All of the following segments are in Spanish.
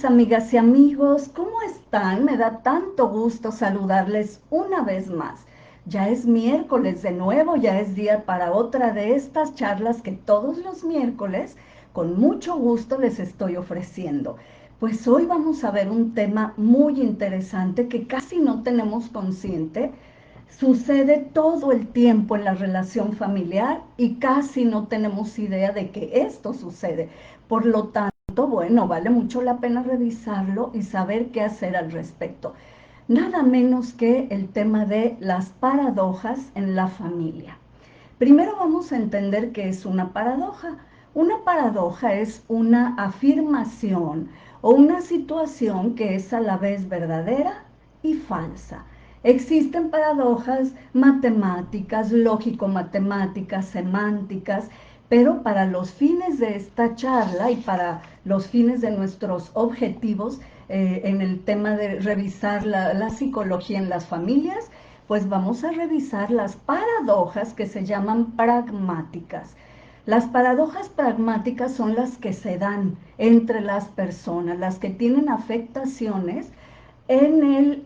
amigas y amigos, ¿cómo están? Me da tanto gusto saludarles una vez más. Ya es miércoles de nuevo, ya es día para otra de estas charlas que todos los miércoles con mucho gusto les estoy ofreciendo. Pues hoy vamos a ver un tema muy interesante que casi no tenemos consciente. Sucede todo el tiempo en la relación familiar y casi no tenemos idea de que esto sucede. Por lo tanto, bueno, vale mucho la pena revisarlo y saber qué hacer al respecto. Nada menos que el tema de las paradojas en la familia. Primero vamos a entender qué es una paradoja. Una paradoja es una afirmación o una situación que es a la vez verdadera y falsa. Existen paradojas matemáticas, lógico-matemáticas, semánticas, pero para los fines de esta charla y para los fines de nuestros objetivos en el tema de revisar la psicología en las familias, pues vamos a revisar las paradojas que se llaman pragmáticas. Las paradojas pragmáticas son las que se dan entre las personas, las que tienen afectaciones en el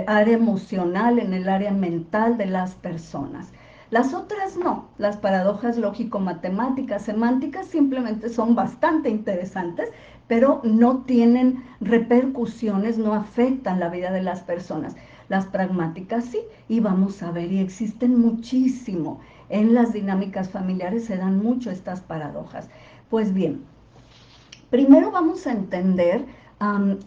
área emocional, en el área mental de las personas. Las otras no, las paradojas lógico-matemáticas, semánticas simplemente son bastante interesantes, pero no tienen repercusiones, no afectan la vida de las personas. Las pragmáticas sí, y vamos a ver, y existen muchísimo. En las dinámicas familiares se dan mucho estas paradojas. Pues bien, primero vamos a entender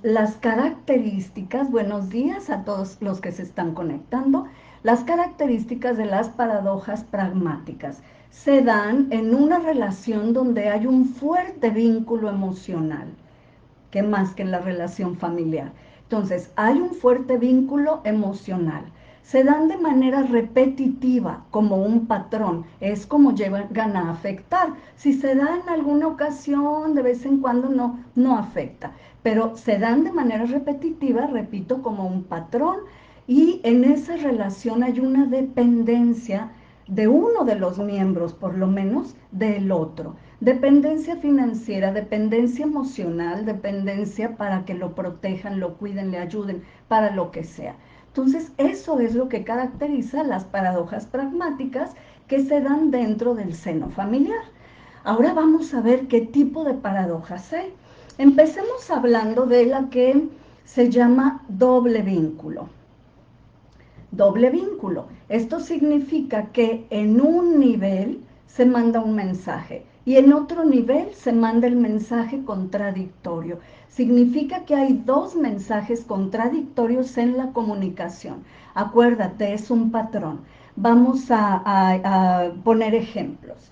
las características, buenos días a todos los que se están conectando, las características de las paradojas pragmáticas. Se dan en una relación donde hay un fuerte vínculo emocional, que más que en la relación familiar. Entonces, hay un fuerte vínculo emocional. Se dan de manera repetitiva, como un patrón. Es como llegan a afectar. Si se da en alguna ocasión, de vez en cuando no afecta. Pero se dan de manera repetitiva, repito, como un patrón. Y en esa relación hay una dependencia de uno de los miembros, por lo menos, del otro. Dependencia financiera, dependencia emocional, dependencia para que lo protejan, lo cuiden, le ayuden, para lo que sea. Entonces, eso es lo que caracteriza las paradojas pragmáticas que se dan dentro del seno familiar. Ahora vamos a ver qué tipo de paradojas hay. Empecemos hablando de la que se llama doble vínculo. Doble vínculo. Esto significa que en un nivel se manda un mensaje y en otro nivel se manda el mensaje contradictorio. Significa que hay dos mensajes contradictorios en la comunicación. Acuérdate, es un patrón. Vamos a poner ejemplos.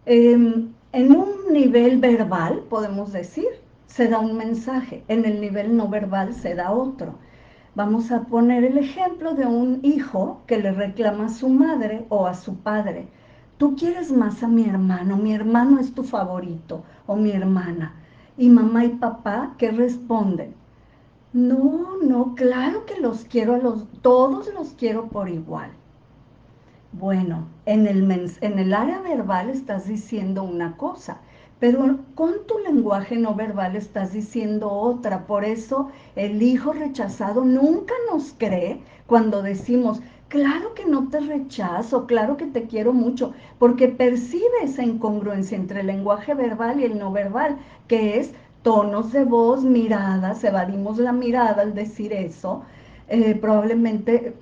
En un nivel verbal, podemos decir, se da un mensaje. En el nivel no verbal se da otro. Vamos a poner el ejemplo de un hijo que le reclama a su madre o a su padre. Tú quieres más a mi hermano es tu favorito o mi hermana. Y mamá y papá, ¿qué responden? No, claro que los quiero todos los quiero por igual. Bueno, en el área verbal estás diciendo una cosa, pero con tu lenguaje no verbal estás diciendo otra. Por eso el hijo rechazado nunca nos cree cuando decimos, claro que no te rechazo, claro que te quiero mucho, porque percibe esa incongruencia entre el lenguaje verbal y el no verbal, que es tonos de voz, miradas, evadimos la mirada al decir eso, probablemente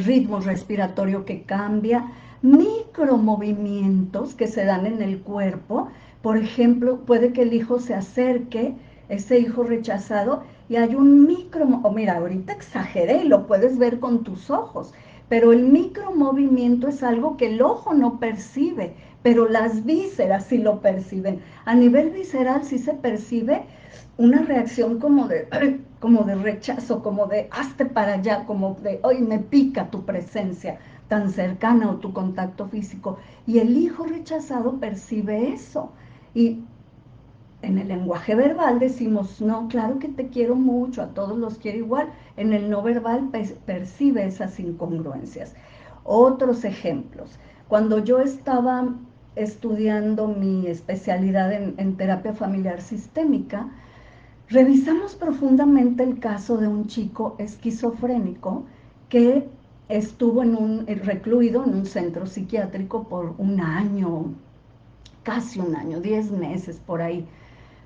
ritmo respiratorio que cambia, micromovimientos que se dan en el cuerpo. Por ejemplo, puede que el hijo se acerque, ese hijo rechazado, y hay un mira, ahorita exageré y lo puedes ver con tus ojos, pero el micromovimiento es algo que el ojo no percibe, pero las vísceras sí lo perciben. A nivel visceral sí se percibe una reacción como de rechazo, como de hazte para allá, como de hoy me pica tu presencia tan cercana o tu contacto físico. Y el hijo rechazado percibe eso. Y en el lenguaje verbal decimos, no, claro que te quiero mucho, a todos los quiero igual. En el no verbal percibe esas incongruencias. Otros ejemplos. Cuando yo estaba estudiando mi especialidad en terapia familiar sistémica, Revisamos profundamente el caso de un chico esquizofrénico que estuvo recluido en un centro psiquiátrico por un año, casi un año, 10 meses por ahí.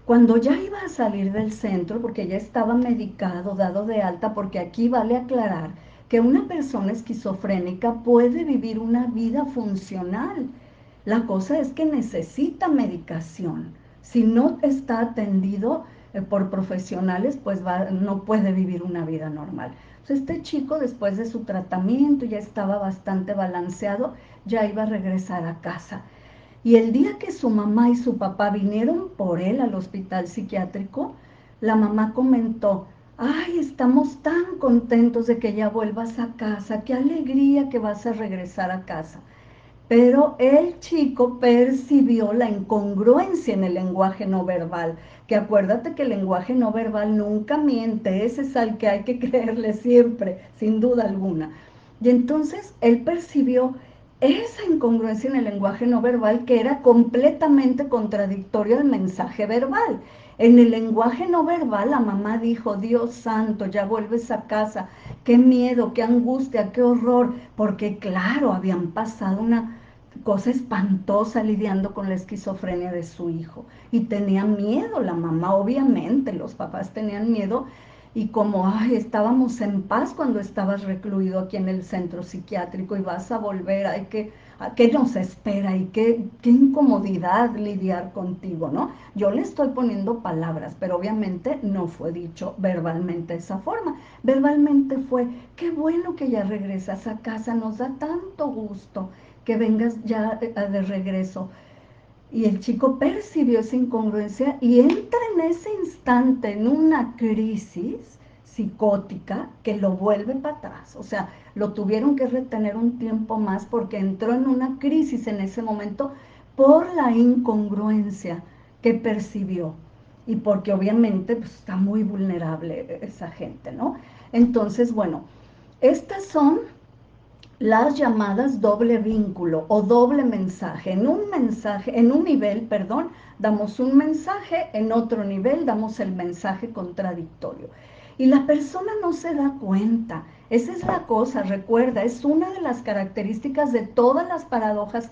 Cuando ya iba a salir del centro, porque ya estaba medicado, dado de alta, porque aquí vale aclarar que una persona esquizofrénica puede vivir una vida funcional. La cosa es que necesita medicación. Si no está atendido por profesionales, pues no puede vivir una vida normal. Entonces, este chico, después de su tratamiento, ya estaba bastante balanceado, ya iba a regresar a casa. Y el día que su mamá y su papá vinieron por él al hospital psiquiátrico, la mamá comentó: ay, estamos tan contentos de que ya vuelvas a casa, qué alegría que vas a regresar a casa. Pero el chico percibió la incongruencia en el lenguaje no verbal, que acuérdate que el lenguaje no verbal nunca miente, ese es al que hay que creerle siempre, sin duda alguna. Y entonces él percibió esa incongruencia en el lenguaje no verbal que era completamente contradictorio al mensaje verbal. En el lenguaje no verbal la mamá dijo: Dios santo, ya vuelves a casa, qué miedo, qué angustia, qué horror, porque claro, habían pasado una cosa espantosa lidiando con la esquizofrenia de su hijo y tenía miedo la mamá, obviamente los papás tenían miedo. Y como ay, estábamos en paz cuando estabas recluido aquí en el centro psiquiátrico y vas a volver, ¿qué nos espera? Y qué incomodidad lidiar contigo, ¿no? Yo le estoy poniendo palabras, pero obviamente no fue dicho verbalmente de esa forma. Verbalmente fue: qué bueno que ya regresas a casa, nos da tanto gusto que vengas ya de regreso. Y el chico percibió esa incongruencia y entra en ese instante en una crisis psicótica que lo vuelve para atrás. O sea, lo tuvieron que retener un tiempo más porque entró en una crisis en ese momento por la incongruencia que percibió y porque obviamente pues, está muy vulnerable esa gente, ¿no? Entonces, bueno, estas son las llamadas doble vínculo o doble mensaje. En un nivel, perdón, damos un mensaje, en otro nivel damos el mensaje contradictorio. Y la persona no se da cuenta. Esa es la cosa, recuerda, es una de las características de todas las paradojas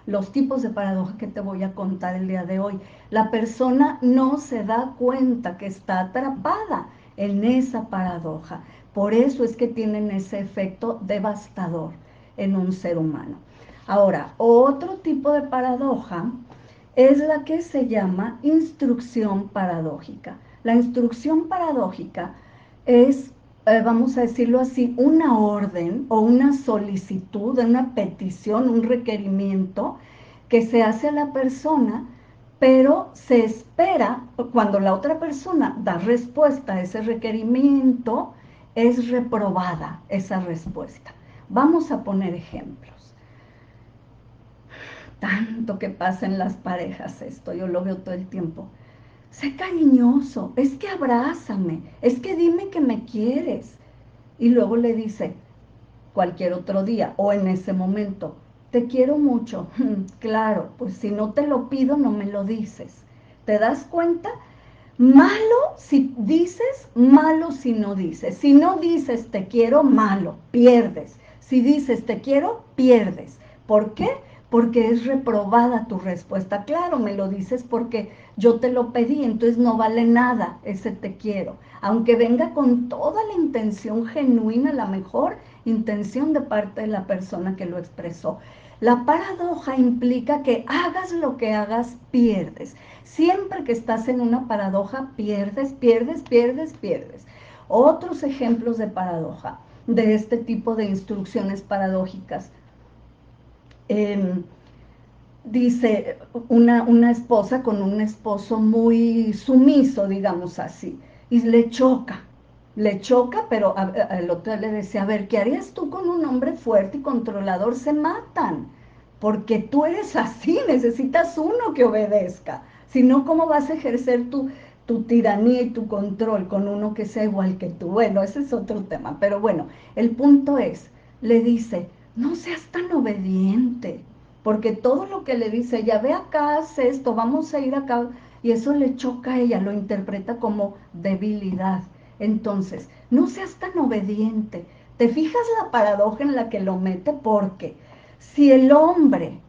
los tipos de paradoja que te voy a contar el día de hoy. La persona no se da cuenta que está atrapada en esa paradoja. Por eso es que tienen ese efecto devastador en un ser humano. Ahora, otro tipo de paradoja es la que se llama instrucción paradójica. La instrucción paradójica es, vamos a decirlo así, una orden o una solicitud, una petición, un requerimiento que se hace a la persona, pero se espera, cuando la otra persona da respuesta a ese requerimiento, es reprobada esa respuesta. Vamos a poner ejemplos. Tanto que pasa en las parejas esto, yo lo veo todo el tiempo. Sé cariñoso, es que abrázame, es que dime que me quieres. Y luego le dice cualquier otro día o en ese momento: te quiero mucho. Claro, pues si no te lo pido, no me lo dices. ¿Te das cuenta? Malo si dices, malo si no dices. Si no dices te quiero, malo, pierdes. Si dices te quiero, pierdes. ¿Por qué? Porque es reprobada tu respuesta. Claro, me lo dices porque yo te lo pedí, entonces no vale nada ese te quiero. Aunque venga con toda la intención genuina, la mejor intención de parte de la persona que lo expresó. La paradoja implica que hagas lo que hagas, pierdes. Siempre que estás en una paradoja, pierdes, pierdes, pierdes, pierdes. Otros ejemplos de paradoja, de este tipo de instrucciones paradójicas. Eh, Dice una esposa con un esposo muy sumiso, digamos así, y le choca, pero el otro le decía: a ver, ¿qué harías tú con un hombre fuerte y controlador? Se matan, porque tú eres así, necesitas uno que obedezca, si no, ¿cómo vas a ejercer tu tiranía y tu control con uno que sea igual que tú? Bueno, ese es otro tema, pero bueno, el punto es, le dice: no seas tan obediente, porque todo lo que le dice: ya ve acá, haz esto, vamos a ir acá, y eso le choca a ella, lo interpreta como debilidad. Entonces, no seas tan obediente. ¿Te fijas la paradoja en la que lo mete? Porque si el hombre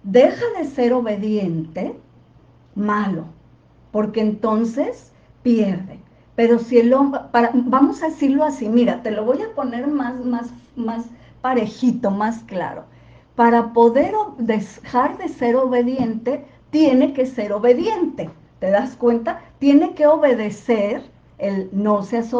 deja de ser obediente, malo, porque entonces pierde. Pero si el hombre, vamos a decirlo así, mira, te lo voy a poner más parejito, más claro. Para poder dejar de ser obediente, tiene que ser obediente. ¿Te das cuenta? Tiene que obedecer, el no seas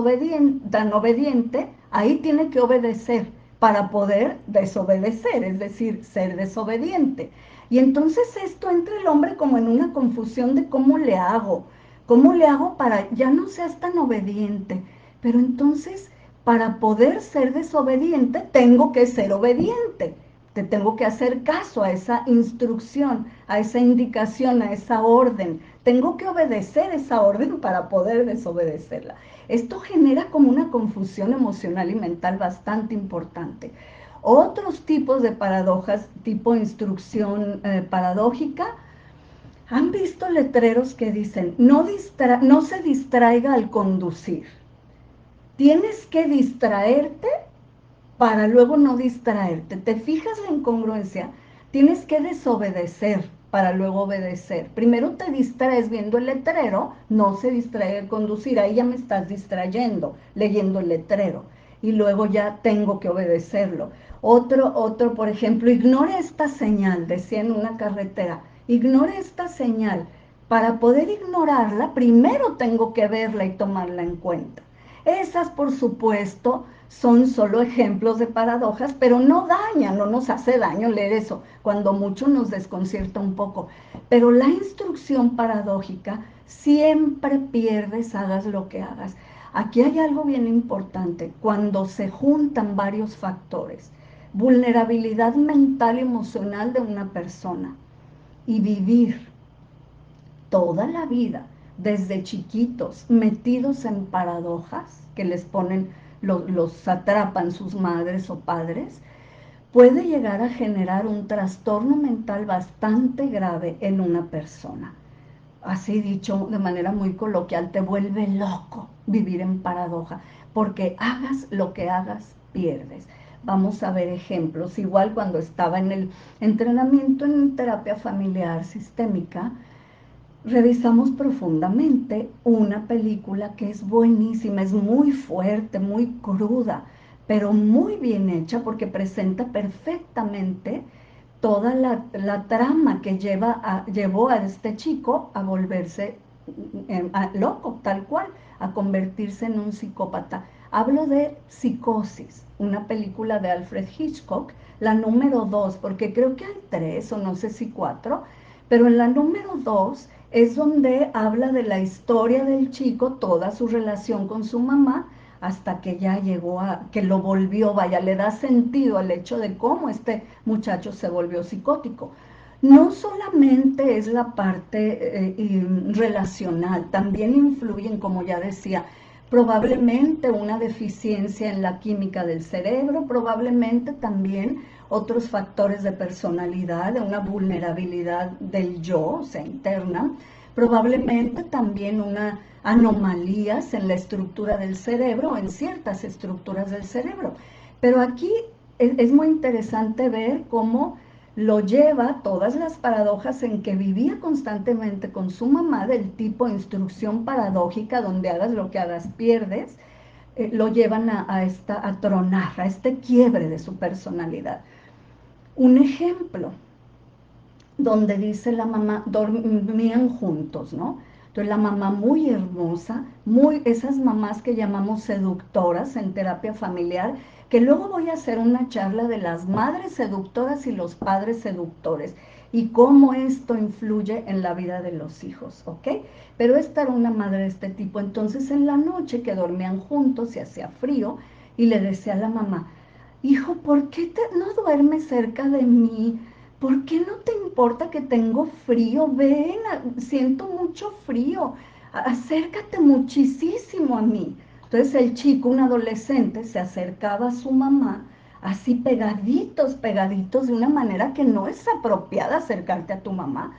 tan obediente, ahí tiene que obedecer para poder desobedecer, es decir, ser desobediente. Y entonces esto entra el hombre como en una confusión de cómo le hago para ya no seas tan obediente. Pero entonces, para poder ser desobediente, tengo que ser obediente. Te tengo que hacer caso a esa instrucción, a esa indicación, a esa orden. Tengo que obedecer esa orden para poder desobedecerla. Esto genera como una confusión emocional y mental bastante importante. Otros tipos de paradojas, tipo instrucción paradójica, han visto letreros que dicen, no se distraiga al conducir. Tienes que distraerte para luego no distraerte. ¿Te fijas la incongruencia? Tienes que desobedecer para luego obedecer. Primero te distraes viendo el letrero, no se distrae al conducir, ahí ya me estás distrayendo leyendo el letrero y luego ya tengo que obedecerlo. Otro, por ejemplo, ignore esta señal, decía en una carretera, ignore esta señal. Para poder ignorarla, primero tengo que verla y tomarla en cuenta. Esas, por supuesto, son solo ejemplos de paradojas, pero no dañan, no nos hace daño leer eso, cuando mucho nos desconcierta un poco. Pero la instrucción paradójica siempre pierdes, hagas lo que hagas. Aquí hay algo bien importante, cuando se juntan varios factores, vulnerabilidad mental y emocional de una persona y vivir toda la vida, desde chiquitos, metidos en paradojas que les ponen, los atrapan sus madres o padres, puede llegar a generar un trastorno mental bastante grave en una persona. Así dicho de manera muy coloquial, te vuelve loco vivir en paradoja, porque hagas lo que hagas, pierdes. Vamos a ver ejemplos. Igual cuando estaba en el entrenamiento en terapia familiar sistémica, revisamos profundamente una película que es buenísima, es muy fuerte, muy cruda, pero muy bien hecha porque presenta perfectamente toda la trama que llevó a este chico a volverse loco, tal cual, a convertirse en un psicópata. Hablo de Psicosis, una película de Alfred Hitchcock, la número 2, porque creo que hay 3 o no sé si 4, pero en la número 2 es donde habla de la historia del chico, toda su relación con su mamá, hasta que ya llegó que lo volvió, vaya, le da sentido al hecho de cómo este muchacho se volvió psicótico. No solamente es la parte relacional, también influyen, como ya decía, probablemente una deficiencia en la química del cerebro, probablemente también otros factores de personalidad, de una vulnerabilidad del yo, o sea, interna, probablemente también una anomalías en la estructura del cerebro, en ciertas estructuras del cerebro. Pero aquí es muy interesante ver cómo lo lleva todas las paradojas en que vivía constantemente con su mamá del tipo instrucción paradójica, donde hagas lo que hagas pierdes, lo llevan a tronar, a este quiebre de su personalidad. Un ejemplo, donde dice la mamá, dormían juntos, ¿no? Entonces la mamá muy hermosa, esas mamás que llamamos seductoras en terapia familiar, que luego voy a hacer una charla de las madres seductoras y los padres seductores y cómo esto influye en la vida de los hijos, ¿ok? Pero esta era una madre de este tipo. Entonces en la noche que dormían juntos y hacía frío y le decía a la mamá, hijo, ¿por qué no duermes cerca de mí? ¿Por qué no te importa que tengo frío? Ven, siento mucho frío. Acércate muchísimo a mí. Entonces el chico, un adolescente, se acercaba a su mamá, así pegaditos, pegaditos, de una manera que no es apropiada acercarte a tu mamá.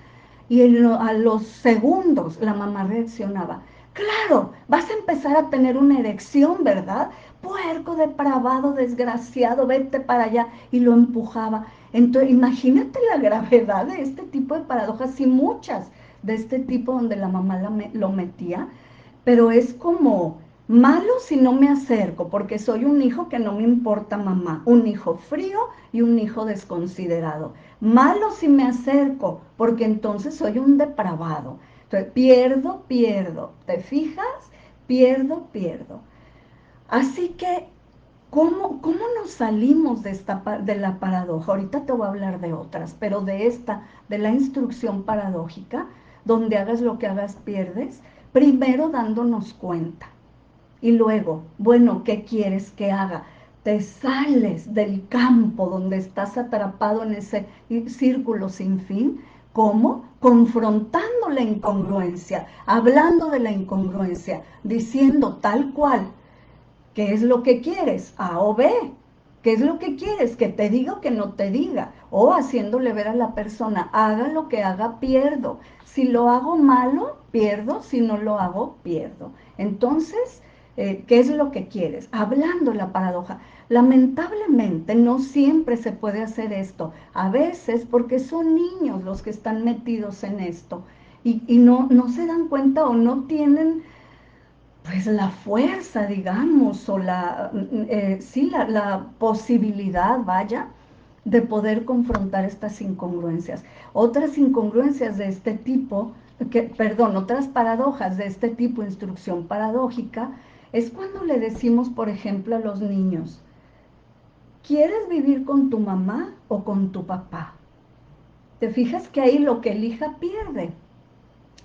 Y a los segundos la mamá reaccionaba, claro, vas a empezar a tener una erección, ¿verdad? Puerco, depravado, desgraciado, vete para allá. Y lo empujaba. Entonces, imagínate la gravedad de este tipo de paradojas y muchas de este tipo donde la mamá lo metía, pero es como malo si no me acerco, porque soy un hijo que no me importa mamá, un hijo frío y un hijo desconsiderado. Malo si me acerco, porque entonces soy un depravado. Entonces, pierdo, ¿te fijas? Pierdo. Así que, ¿cómo nos salimos de la paradoja? Ahorita te voy a hablar de otras, pero de la instrucción paradójica, donde hagas lo que hagas, pierdes, primero dándonos cuenta. Y luego, bueno, ¿qué quieres que haga? Te sales del campo donde estás atrapado en ese círculo sin fin. ¿Cómo? Confrontando la incongruencia, hablando de la incongruencia, diciendo tal cual, ¿qué es lo que quieres? A o B. ¿Qué es lo que quieres? Que te diga o que no te diga. O haciéndole ver a la persona, haga lo que haga, pierdo. Si lo hago malo, pierdo. Si no lo hago, pierdo. Entonces, ¿qué es lo que quieres? Hablando la paradoja. Lamentablemente no siempre se puede hacer esto. A veces porque son niños los que están metidos en esto y no se dan cuenta o no tienen pues la fuerza, digamos, o sí, la posibilidad, vaya, de poder confrontar estas incongruencias. Otras incongruencias de este tipo, otras paradojas de este tipo, instrucción paradójica, es cuando le decimos, por ejemplo, a los niños, ¿quieres vivir con tu mamá o con tu papá? Te fijas que ahí lo que elija pierde,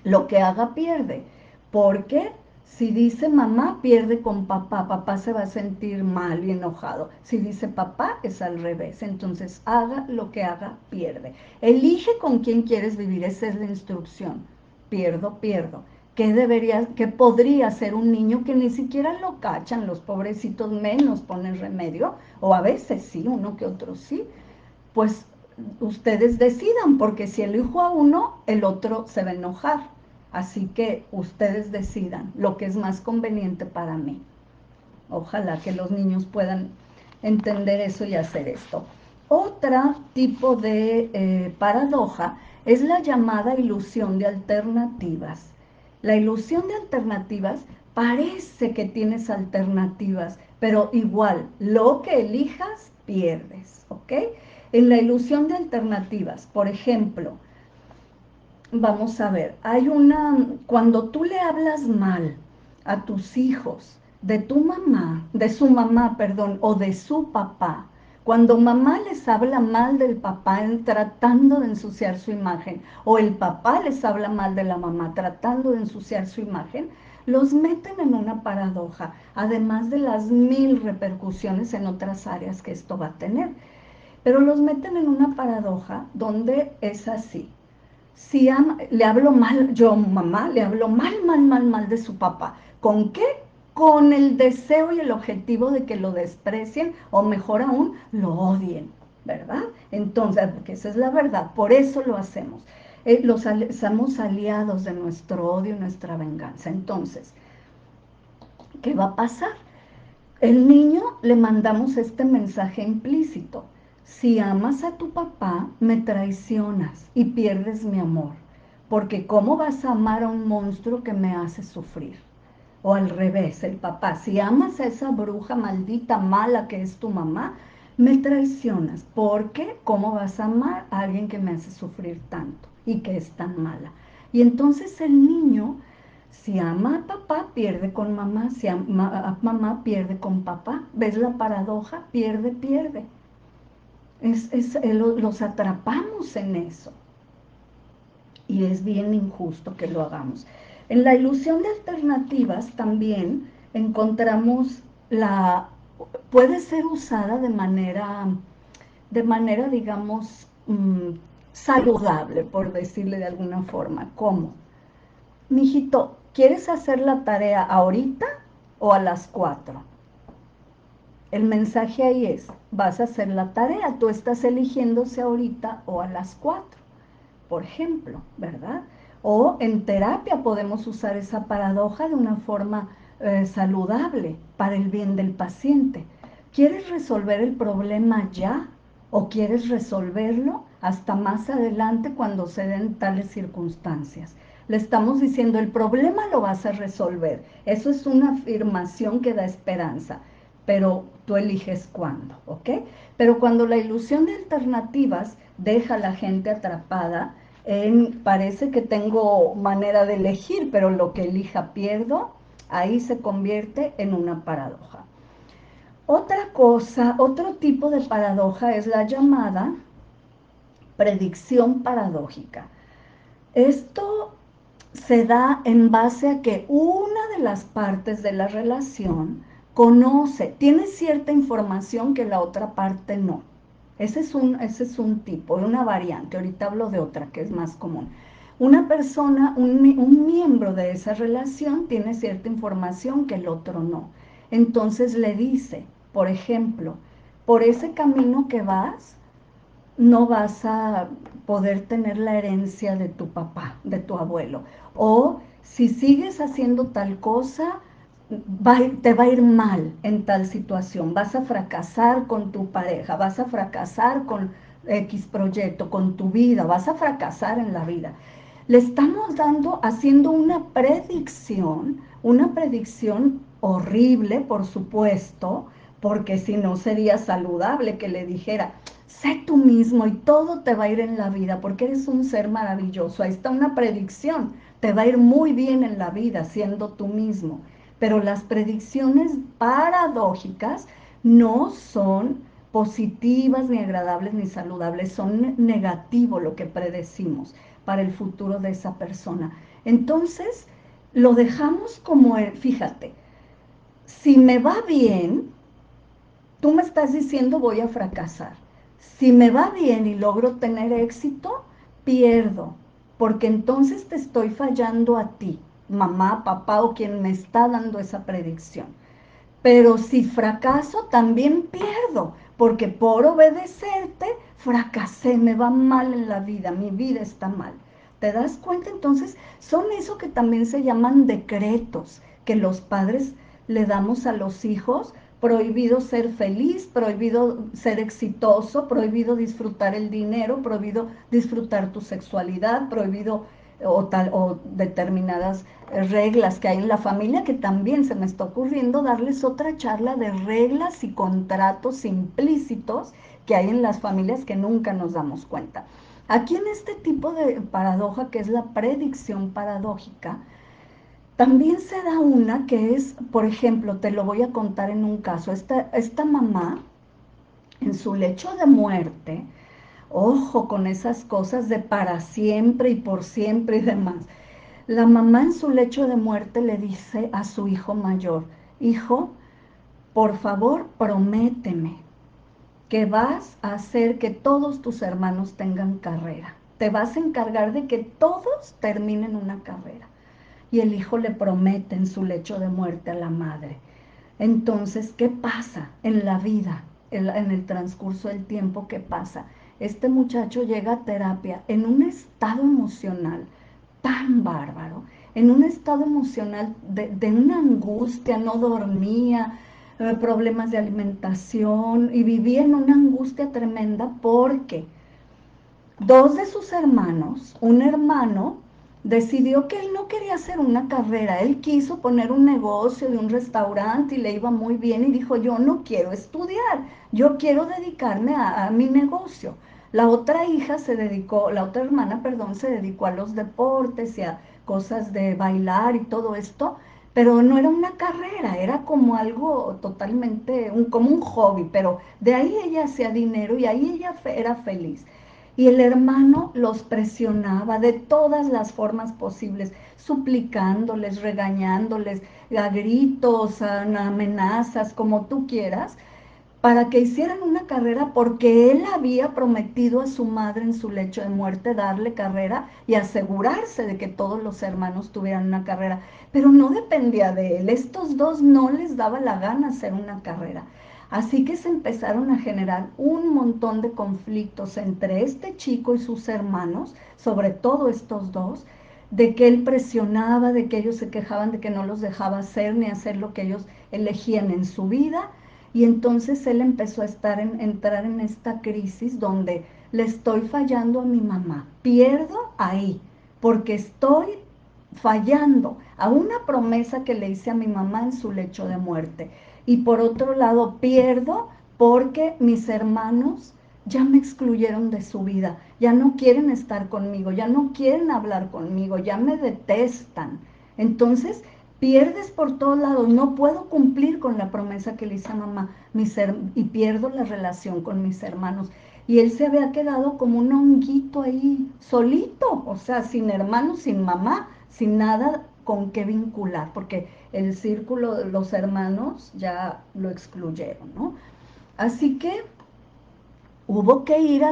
lo que haga pierde, porque si dice mamá, pierde con papá, papá se va a sentir mal y enojado. Si dice papá, es al revés. Entonces, haga lo que haga, pierde. Elige con quién quieres vivir, esa es la instrucción. Pierdo. ¿Qué podría hacer un niño que ni siquiera lo cachan? Los pobrecitos menos ponen remedio, o a veces sí, uno que otro sí. Pues ustedes decidan, porque si elijo a uno, el otro se va a enojar. Así que ustedes decidan lo que es más conveniente para mí. Ojalá que los niños puedan entender eso y hacer esto. Otro tipo de paradoja es la llamada ilusión de alternativas. La ilusión de alternativas parece que tienes alternativas, pero igual, lo que elijas, pierdes, ¿ok? En la ilusión de alternativas, por ejemplo, vamos a ver, cuando tú le hablas mal a tus hijos de su mamá, perdón, o de su papá, cuando mamá les habla mal del papá tratando de ensuciar su imagen, o el papá les habla mal de la mamá tratando de ensuciar su imagen, los meten en una paradoja, además de las 1000 repercusiones en otras áreas que esto va a tener. Pero los meten en una paradoja donde es así. Si le hablo mal, yo mamá, le hablo mal de su papá. ¿Con qué? Con el deseo y el objetivo de que lo desprecien o mejor aún, lo odien, ¿verdad? Entonces, porque esa es la verdad, por eso lo hacemos. Somos aliados de nuestro odio y nuestra venganza. Entonces, ¿qué va a pasar? El niño le mandamos este mensaje implícito. Si amas a tu papá, me traicionas y pierdes mi amor. Porque ¿cómo vas a amar a un monstruo que me hace sufrir? O al revés, el papá, si amas a esa bruja maldita, mala que es tu mamá, me traicionas. Porque ¿cómo vas a amar a alguien que me hace sufrir tanto y que es tan mala? Y entonces el niño, si ama a papá, pierde con mamá. Si ama a mamá, pierde con papá. ¿Ves la paradoja? Pierde. Los atrapamos en eso. Y es bien injusto que lo hagamos. En la ilusión de alternativas también encontramos puede ser usada de manera digamos, saludable, por decirle de alguna forma. ¿Cómo? Mijito, ¿quieres hacer la tarea ahorita o a las 4? El mensaje ahí es, vas a hacer la tarea, tú estás eligiendo si ahorita o a las 4. por ejemplo, ¿verdad? O en terapia podemos usar esa paradoja de una forma saludable para el bien del paciente. ¿Quieres resolver el problema ya o quieres resolverlo hasta más adelante cuando se den tales circunstancias? Le estamos diciendo, el problema lo vas a resolver. Eso es una afirmación que da esperanza, pero tú eliges cuándo, ¿ok? Pero cuando la ilusión de alternativas deja a la gente atrapada en parece que tengo manera de elegir, pero lo que elija pierdo, ahí se convierte en una paradoja. Otra cosa, otro tipo de paradoja es la llamada predicción paradójica. Esto se da en base a que una de las partes de la relación tiene cierta información que la otra parte no. Ese es un tipo, una variante. Ahorita hablo de otra que es más común. Una persona, un miembro de esa relación tiene cierta información que el otro no. Entonces le dice, por ejemplo, por ese camino que vas, no vas a poder tener la herencia de tu papá, de tu abuelo. O si sigues haciendo tal cosa, te va a ir mal en tal situación. Vas a fracasar con tu pareja, vas a fracasar con X proyecto, con tu vida, vas a fracasar en la vida. Le estamos haciendo una predicción horrible, por supuesto, porque si no sería saludable que le dijera, sé tú mismo y todo te va a ir en la vida porque eres un ser maravilloso. Ahí está una predicción, te va a ir muy bien en la vida siendo tú mismo. Pero las predicciones paradójicas no son positivas, ni agradables, ni saludables, son negativo lo que predecimos para el futuro de esa persona. Entonces, lo dejamos como, fíjate, si me va bien, tú me estás diciendo voy a fracasar. Si me va bien y logro tener éxito, pierdo, porque entonces te estoy fallando a ti, mamá, papá o quien me está dando esa predicción. Pero si fracaso, también pierdo, porque por obedecerte, fracasé, me va mal en la vida, mi vida está mal. ¿Te das cuenta? Entonces, son eso que también se llaman decretos, que los padres le damos a los hijos, prohibido ser feliz, prohibido ser exitoso, prohibido disfrutar el dinero, prohibido disfrutar tu sexualidad, prohibido o determinadas reglas que hay en la familia, que también se me está ocurriendo darles otra charla de reglas y contratos implícitos que hay en las familias que nunca nos damos cuenta. Aquí en este tipo de paradoja, que es la predicción paradójica, también se da una que es, por ejemplo, te lo voy a contar en un caso, esta mamá en su lecho de muerte, ojo con esas cosas de para siempre y por siempre y demás. La mamá en su lecho de muerte le dice a su hijo mayor, hijo, por favor, prométeme que vas a hacer que todos tus hermanos tengan carrera. Te vas a encargar de que todos terminen una carrera. Y el hijo le promete en su lecho de muerte a la madre. Entonces, ¿qué pasa en la vida, en el transcurso del tiempo? ¿Qué pasa? Este muchacho llega a terapia en un estado emocional tan bárbaro, en un estado emocional de una angustia, no dormía, problemas de alimentación y vivía en una angustia tremenda porque dos de sus hermanos, un hermano decidió que él no quería hacer una carrera, él quiso poner un negocio de un restaurante y le iba muy bien y dijo, yo no quiero estudiar, yo quiero dedicarme a mi negocio. La otra hija la otra hermana, perdón, se dedicó a los deportes y a cosas de bailar y todo esto, pero no era una carrera, era como algo totalmente, como un hobby, pero de ahí ella hacía dinero y ahí ella era feliz. Y el hermano los presionaba de todas las formas posibles, suplicándoles, regañándoles, a gritos, a amenazas, como tú quieras, para que hicieran una carrera porque él había prometido a su madre en su lecho de muerte darle carrera y asegurarse de que todos los hermanos tuvieran una carrera. Pero no dependía de él, estos dos no les daba la gana hacer una carrera. Así que se empezaron a generar un montón de conflictos entre este chico y sus hermanos, sobre todo estos dos, de que él presionaba, de que ellos se quejaban de que no los dejaba hacer ni hacer lo que ellos elegían en su vida. Y entonces él empezó a entrar en esta crisis donde le estoy fallando a mi mamá, pierdo ahí, porque estoy fallando a una promesa que le hice a mi mamá en su lecho de muerte. Y por otro lado, pierdo porque mis hermanos ya me excluyeron de su vida, ya no quieren estar conmigo, ya no quieren hablar conmigo, ya me detestan. Entonces, pierdes por todos lados, no puedo cumplir con la promesa que le hice a mamá y pierdo la relación con mis hermanos. Y él se había quedado como un honguito ahí, solito, o sea, sin hermanos, sin mamá, sin nada con qué vincular, porque el círculo de los hermanos ya lo excluyeron, ¿no? Así que hubo que ir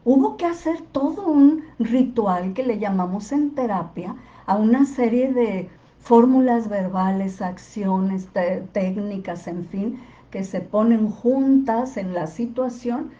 hubo que hacer todo un ritual que le llamamos en terapia a una serie de fórmulas verbales, acciones, técnicas, en fin, que se ponen juntas en la situación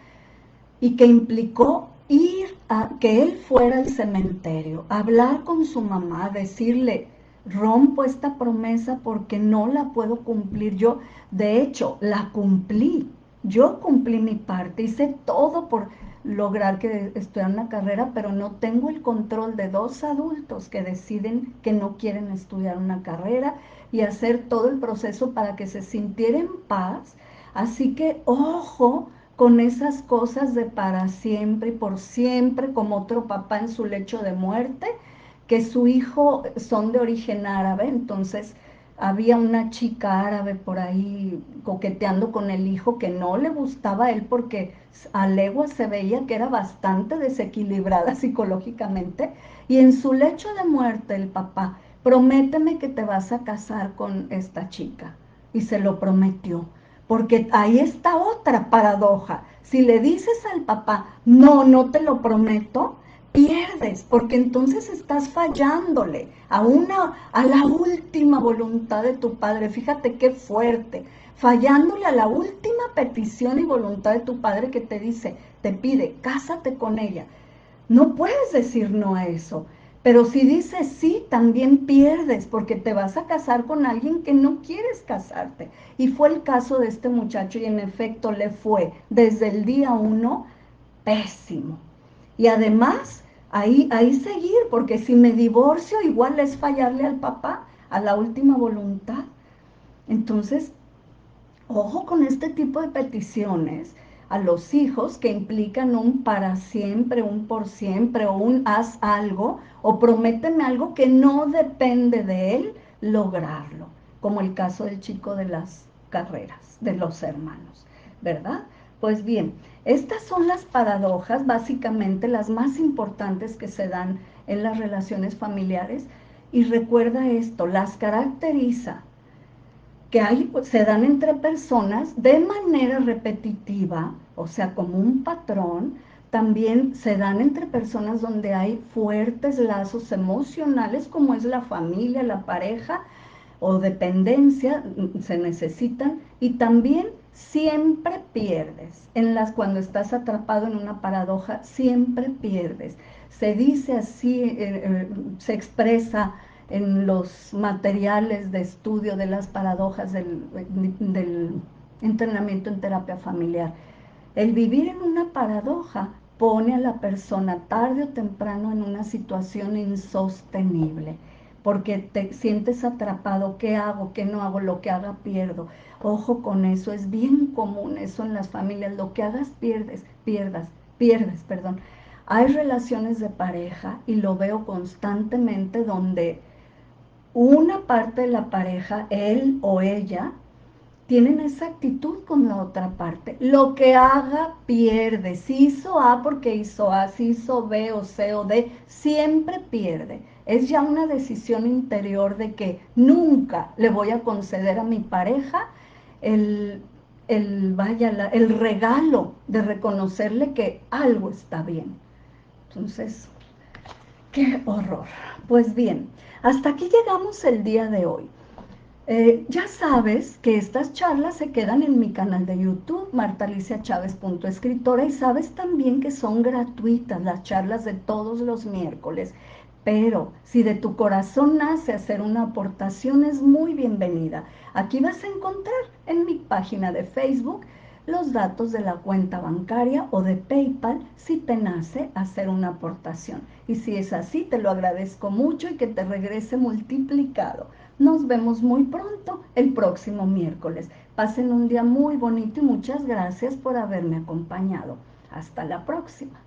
y que implicó ir a que él fuera al cementerio, hablar con su mamá, decirle, rompo esta promesa porque no la puedo cumplir. Yo, de hecho, la cumplí. Yo cumplí mi parte, hice todo por lograr que estudiara una carrera, pero no tengo el control de dos adultos que deciden que no quieren estudiar una carrera y hacer todo el proceso para que se sintiera en paz. Así que, ojo, con esas cosas de para siempre y por siempre, como otro papá en su lecho de muerte, que su hijo son de origen árabe, entonces había una chica árabe por ahí coqueteando con el hijo que no le gustaba a él porque a legua se veía que era bastante desequilibrada psicológicamente, y en su lecho de muerte el papá, prométeme que te vas a casar con esta chica, y se lo prometió. Porque ahí está otra paradoja. Si le dices al papá, no, no te lo prometo, pierdes, porque entonces estás fallándole a la última voluntad de tu padre. Fíjate qué fuerte, fallándole a la última petición y voluntad de tu padre que te dice, te pide, cásate con ella. No puedes decir no a eso. Pero si dices sí, también pierdes porque te vas a casar con alguien que no quieres casarte. Y fue el caso de este muchacho y en efecto le fue desde el día 1 pésimo. Y además, ahí seguir, porque si me divorcio igual es fallarle al papá, a la última voluntad. Entonces, ojo con este tipo de peticiones a los hijos que implican un para siempre, un por siempre, o un haz algo, o prométeme algo que no depende de él lograrlo, como el caso del chico de las carreras, de los hermanos, ¿verdad? Pues bien, estas son las paradojas, básicamente las más importantes que se dan en las relaciones familiares, y recuerda esto, las caracteriza que se dan entre personas de manera repetitiva, o sea, como un patrón. También se dan entre personas donde hay fuertes lazos emocionales, como es la familia, la pareja o dependencia, se necesitan. Y también siempre pierdes. Cuando estás atrapado en una paradoja, siempre pierdes. Se dice así, se expresa en los materiales de estudio de las paradojas del entrenamiento en terapia familiar. El vivir en una paradoja pone a la persona tarde o temprano en una situación insostenible, porque te sientes atrapado, ¿qué hago? ¿Qué no hago? Lo que haga pierdo. Ojo con eso, es bien común eso en las familias, lo que hagas pierdes, perdón. Hay relaciones de pareja y lo veo constantemente donde una parte de la pareja, él o ella, tienen esa actitud con la otra parte. Lo que haga, pierde. Si hizo A porque hizo A, si hizo B o C o D, siempre pierde. Es ya una decisión interior de que nunca le voy a conceder a mi pareja el, el regalo de reconocerle que algo está bien. Entonces, qué horror. Pues bien, hasta aquí llegamos el día de hoy. Ya sabes que estas charlas se quedan en mi canal de YouTube, martaliciachavez.escritora, y sabes también que son gratuitas las charlas de todos los miércoles. Pero si de tu corazón nace hacer una aportación, es muy bienvenida. Aquí vas a encontrar en mi página de Facebook los datos de la cuenta bancaria o de PayPal si te nace hacer una aportación. Y si es así, te lo agradezco mucho y que te regrese multiplicado. Nos vemos muy pronto el próximo miércoles. Pasen un día muy bonito y muchas gracias por haberme acompañado. Hasta la próxima.